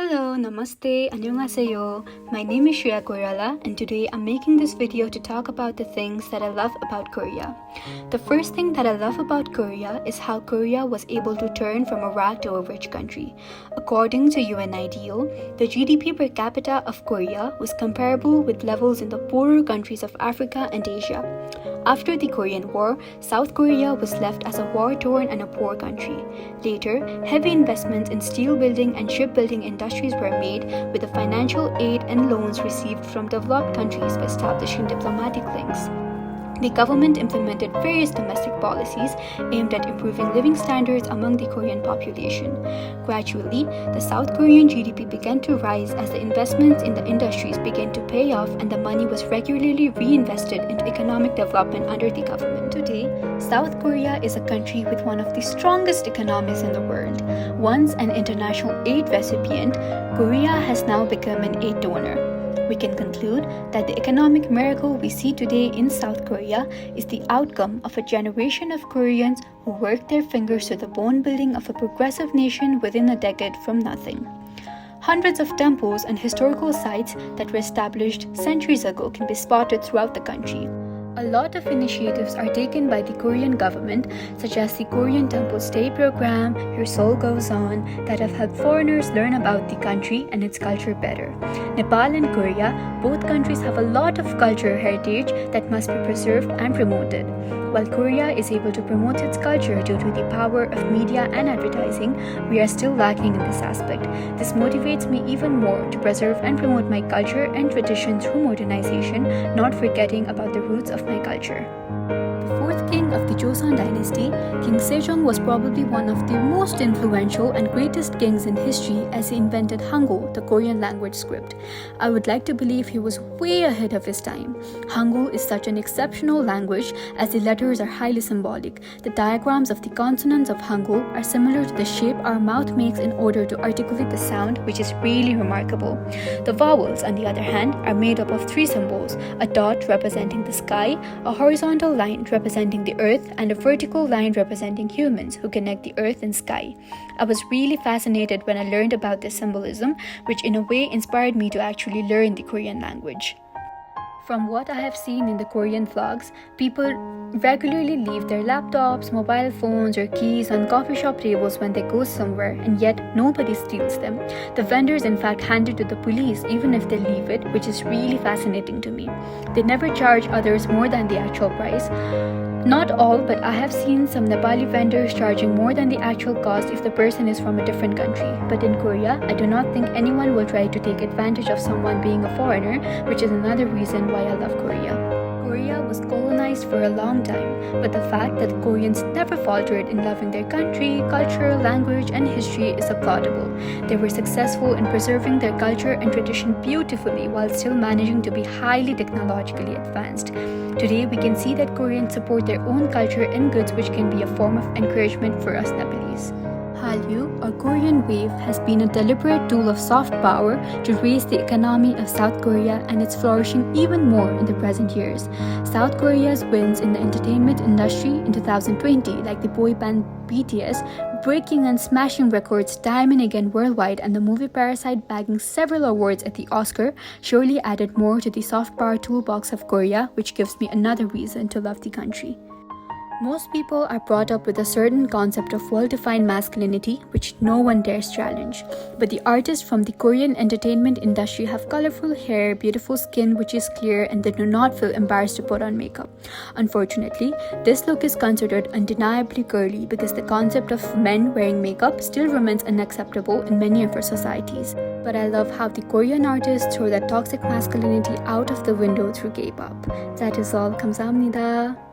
Hello, namaste, annyeonghaseyo. My name is Shreya Koirala, and today I'm making this video to talk about the things that I love about Korea. The first thing that I love about Korea is how Korea was able to turn from a rat to a rich country. According to UNIDO, the GDP per capita of Korea was comparable with levels in the poorer countries of Africa and Asia. After the Korean War, South Korea was left as a war-torn and a poor country. Later, heavy investments in steel building and shipbuilding industries were made, with the financial aid and loans received from developed countries for establishing diplomatic links. The government implemented various domestic policies aimed at improving living standards among the Korean population. Gradually, the South Korean GDP began to rise as the investments in the industries began to pay off and the money was regularly reinvested into economic development under the government. Today, South Korea is a country with one of the strongest economies in the world. Once an international aid recipient, Korea has now become an aid donor. We can conclude that the economic miracle we see today in South Korea is the outcome of a generation of Koreans who worked their fingers to the bone building of a progressive nation within a decade from nothing. Hundreds of temples and historical sites that were established centuries ago can be spotted throughout the country. A lot of initiatives are taken by the Korean government, such as the Korean Temple Stay program, Your Soul Goes On, that have helped foreigners learn about the country and its culture better. Nepal and Korea, both countries have a lot of cultural heritage that must be preserved and promoted. While Korea is able to promote its culture due to the power of media and advertising, we are still lacking in this aspect. This motivates me even more to preserve and promote my culture and tradition through modernization, not forgetting about the roots of my culture. The fourth king of the Joseon dynasty, King Sejong, was probably one of the most influential and greatest kings in history as he invented Hangul, the Korean language script. I would like to believe he was way ahead of his time. Hangul is such an exceptional language as the letters are highly symbolic. The diagrams of the consonants of Hangul are similar to the shape our mouth makes in order to articulate the sound, which is really remarkable. The vowels, on the other hand, are made up of three symbols: a dot representing the sky, a horizontal line representing the earth, and a vertical line representing humans who connect the earth and sky. I was really fascinated when I learned about this symbolism, which in a way inspired me to actually learn the Korean language. From what I have seen in the Korean vlogs, people regularly leave their laptops, mobile phones, or keys on coffee shop tables when they go somewhere, and yet nobody steals them. The vendors in fact hand it to the police even if they leave it, which is really fascinating to me. They never charge others more than the actual price. Not all, but I have seen some Nepali vendors charging more than the actual cost if the person is from a different country. But in Korea, I do not think anyone will try to take advantage of someone being a foreigner, which is another reason why I love Korea. Korea was colonized for a long time, but the fact that Koreans never faltered in loving their country, culture, language, and history is applaudable. They were successful in preserving their culture and tradition beautifully while still managing to be highly technologically advanced. Today, we can see that Koreans support their own culture and goods, which can be a form of encouragement for us Nepalese. Hallyu, or Korean Wave, has been a deliberate tool of soft power to raise the economy of South Korea, and it's flourishing even more in the present years. South Korea's wins in the entertainment industry in 2020, like the boy band BTS, breaking and smashing records time and again worldwide, and the movie Parasite bagging several awards at the Oscar, surely added more to the soft power toolbox of Korea, which gives me another reason to love the country. Most people are brought up with a certain concept of well-defined masculinity, which no one dares challenge. But the artists from the Korean entertainment industry have colorful hair, beautiful skin which is clear, and they do not feel embarrassed to put on makeup. Unfortunately, this look is considered undeniably girly because the concept of men wearing makeup still remains unacceptable in many of our societies. But I love how the Korean artists throw that toxic masculinity out of the window through K-pop. That is all. 감사합니다.